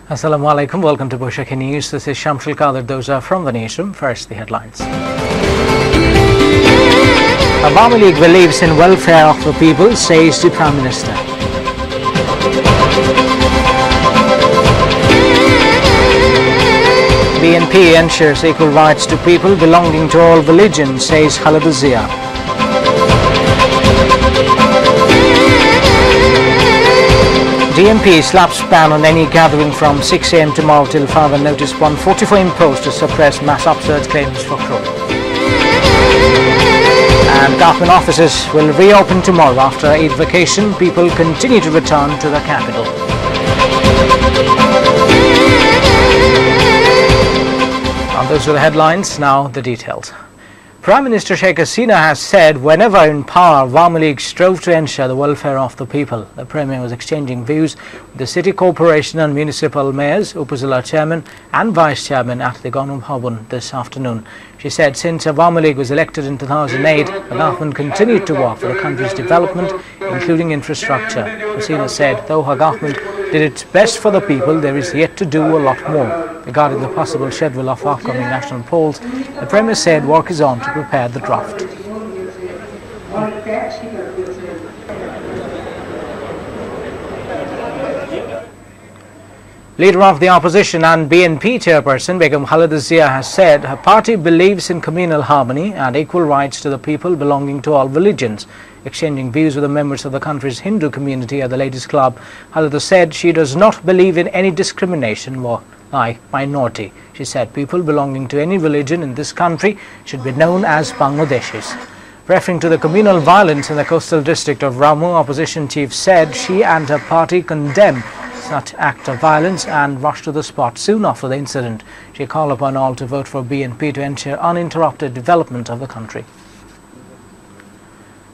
Assalamu alaikum. Welcome to Boishakhi News. This is Shamsul Qadir. Those are from the newsroom. First, the headlines. Awami League believes in welfare of the people, says the Prime Minister. BNP ensures equal rights to people belonging to all religions, says Khaleda Zia. DMP slaps ban on any gathering from 6 a.m. tomorrow till further notice. 144 imposed to suppress mass absurd claims for fraud. And government offices will reopen tomorrow after Eid vacation. People continue to return to the capital. And those are the headlines. Now the details. Prime Minister Sheikh Hasina has said whenever in power, Awami League strove to ensure the welfare of the people. The Premier was exchanging views with the City Corporation and Municipal Mayors, Upazila Chairman and Vice Chairman at the Ganon Bhavan this afternoon. She said since Awami League was elected in 2008, the government continued to work for the country's development, including infrastructure. Hasina said though her government did its best for the people, there is yet to do a lot more. Regarding the possible schedule of upcoming national polls, the Premier said work is on to prepare the draft. Leader of the opposition and BNP chairperson Begum Khaleda Zia has said her party believes in communal harmony and equal rights to the people belonging to all religions. Exchanging views with the members of the country's Hindu community at the Ladies Club, Khaleda said she does not believe in any discrimination by minority. She said people belonging to any religion in this country should be known as Bangladeshis. Referring to the communal violence in the coastal district of Ramu, opposition chief said she and her party condemn such act of violence and rushed to the spot soon after the incident. She called upon all to vote for BNP to ensure uninterrupted development of the country.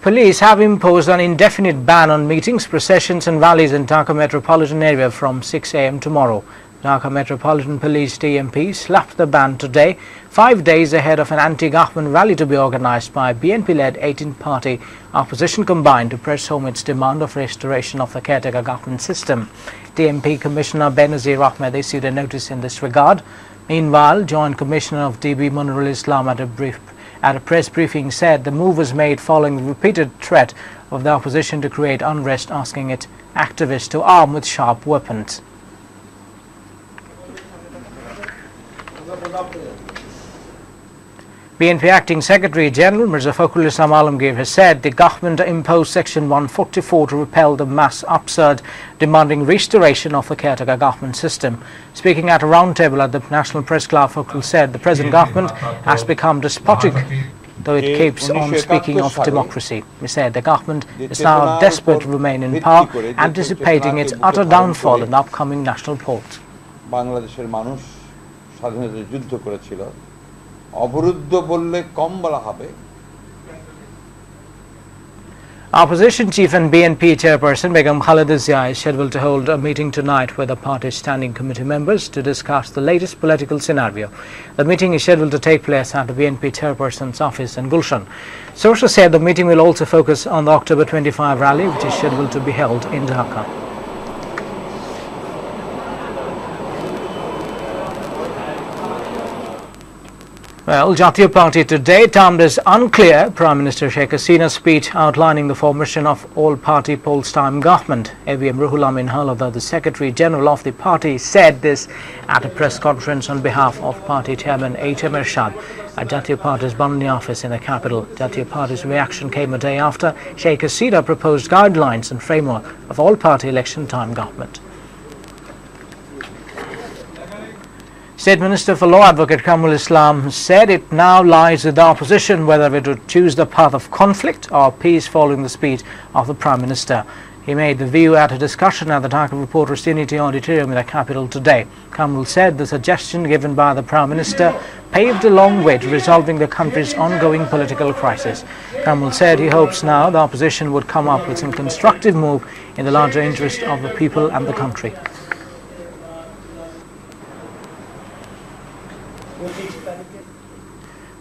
Police have imposed an indefinite ban on meetings, processions and rallies in Dhaka metropolitan area from 6 a.m. tomorrow. Dhaka Metropolitan Police DMP slapped the ban today, 5 days ahead of an anti-government rally to be organised by BNP-led 18-party opposition combined to press home its demand of restoration of the caretaker government system. DMP Commissioner Benazir Ahmed issued a notice in this regard. Meanwhile, Joint Commissioner of DB Munirul Islam at a press briefing said the move was made following the repeated threat of the opposition to create unrest, asking its activists to arm with sharp weapons. BNP Acting Secretary General Mirza Fakhrul Islam Alamgir has said the government imposed Section 144 to repel the mass upsurge demanding restoration of the caretaker government system. Speaking at a roundtable at the National Press Club, Fakhrul said the present government has become despotic, though it keeps on speaking of democracy. He said the government is now desperate to remain in power, anticipating its utter downfall in upcoming national polls. বাংলাদেশের মানুষ স্বাধীনতার যুদ্ধ করেছিল অবরুদ্ধ বললে কম বলা হবে Opposition chief and BNP chairperson Begum Khaleda Zia is scheduled to hold a meeting tonight with the party's standing committee members to discuss the latest political scenario. The meeting is scheduled to take place at the BNP chairperson's office in Gulshan. Sources said the meeting will also focus on the October 25 rally, which is scheduled to be held in Dhaka. Well, Jatiya Party today termed as unclear Prime Minister Sheikh Hasina's speech outlining the formation of all-party poll-time government. AVM Ruhul Amin Halada, the Secretary General of the party, said this at a press conference on behalf of Party Chairman H.M. Ershad at Jatiya Party's Bandi office in the capital. Jatiya Party's reaction came a day after Sheikh Hasina proposed guidelines and framework of all-party election-time government. State Minister for Law Advocate Kamrul Islam said it now lies with the opposition whether it would choose the path of conflict or peace following the speech of the Prime Minister. He made the view at a discussion at the Dhaka Reporters Unity Auditorium in the capital today. Kamrul said the suggestion given by the Prime Minister paved a long way to resolving the country's ongoing political crisis. Kamrul said he hopes now the opposition would come up with some constructive move in the larger interest of the people and the country.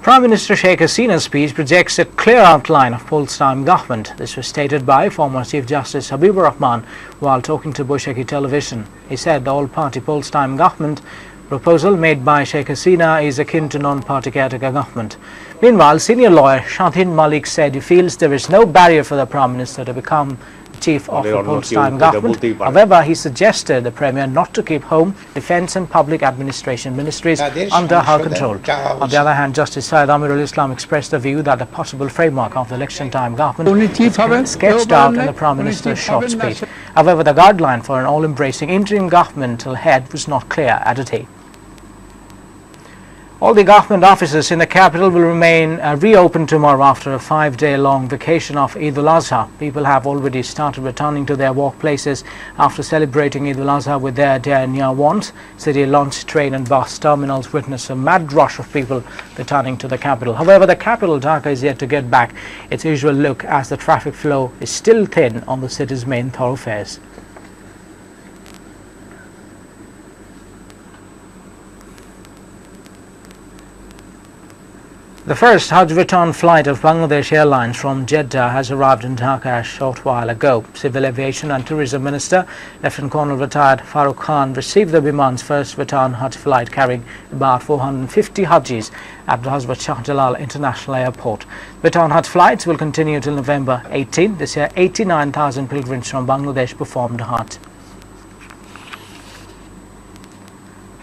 Prime Minister Sheikh Hasina's speech projects a clear outline of post-time government. This was stated by former Chief Justice Habibur Rahman while talking to Boishakhi television. He said the all-party post-time government proposal made by Sheikh Hasina is akin to non-party caretaker government. Meanwhile, senior lawyer Shadhin Malik said he feels there is no barrier for the Prime Minister to become chief of the post-time government. However, he suggested the Premier not to keep Home, Defence and Public Administration ministries under her control. On the other hand, Justice Syed Amirul Islam expressed the view that the possible framework of the election-time government is sketched out in the Prime Minister's short speech. However, the guideline for an all-embracing interim governmental head was not clear, added he. All the government offices in the capital will remain reopened tomorrow after a 5-day-long vacation of Eid al-Azha. People have already started returning to their workplaces after celebrating Eid al-Azha with their near ones. City launch, train and bus terminals witness a mad rush of people returning to the capital. However, the capital, Dhaka, is yet to get back its usual look as the traffic flow is still thin on the city's main thoroughfares. The first Hajj return flight of Bangladesh Airlines from Jeddah has arrived in Dhaka a short while ago. Civil Aviation and Tourism Minister Lieutenant Colonel retired Farooq Khan received the Biman's first return Hajj flight carrying about 450 Hajjis at the Hazrat Shah Jalal International Airport. Return Hajj flights will continue till November 18. This year, 89,000 pilgrims from Bangladesh performed Hajj.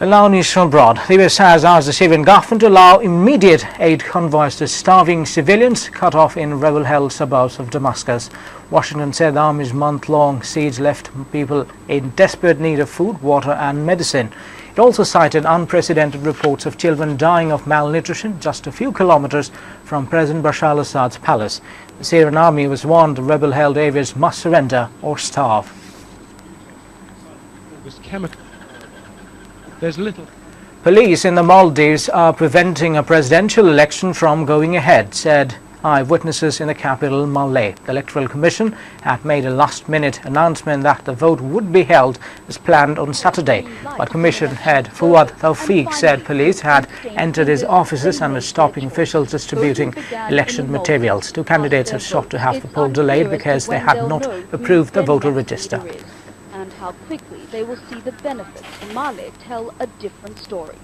Now news from abroad. The US has asked the Syrian government to allow immediate aid convoys to starving civilians cut off in rebel-held suburbs of Damascus. Washington said the army's month-long siege left people in desperate need of food, water and medicine. It also cited unprecedented reports of children dying of malnutrition just a few kilometers from President Bashar al-Assad's palace. The Syrian army was warned the rebel-held areas must surrender or starve. There's little. Police in the Maldives are preventing a presidential election from going ahead, said eyewitnesses in the capital, Malé. The Electoral Commission had made a last-minute announcement that the vote would be held as planned on Saturday. But Commission head Fuad Tawfiq said police had entered his offices and were stopping officials distributing election materials. Two candidates have sought to have the poll delayed because they had not approved the voter register. And how quickly they will see the benefits. Malé tell a different story.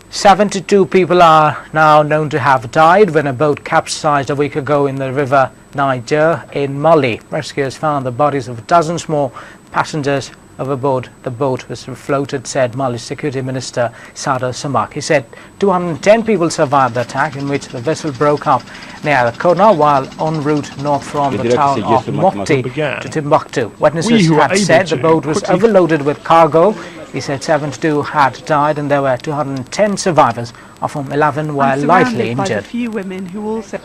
72 people are now known to have died when a boat capsized a week ago in the river Niger in Mali. Rescuers found the bodies of dozens more passengers overboard. The boat was refloated, said Mali's Security Minister Sadar Samak. He said 210 people survived the attack, in which the vessel broke up near Kona while en route north from the town of Mopti to Timbuktu. Witnesses had said the boat was overloaded with cargo. He said 72 had died and there were 210 survivors, of whom 11 were lightly injured. Few women who also.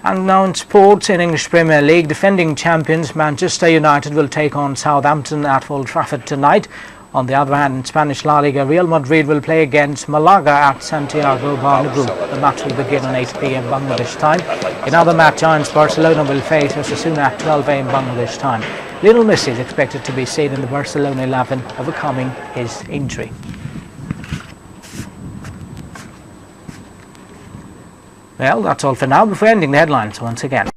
And now in sports, in English Premier League, defending champions Manchester United will take on Southampton at Old Trafford tonight. On the other hand, in Spanish La Liga, Real Madrid will play against Malaga at Santiago Bernabeu. The match will begin on 8 p.m. Bangladesh time. In other match, Giants Barcelona will face Osasuna at 12 a.m. Bangladesh time. Lionel Messi is expected to be seen in the Barcelona 11, overcoming his injury. Well, that's all for now. Before ending the headlines once again.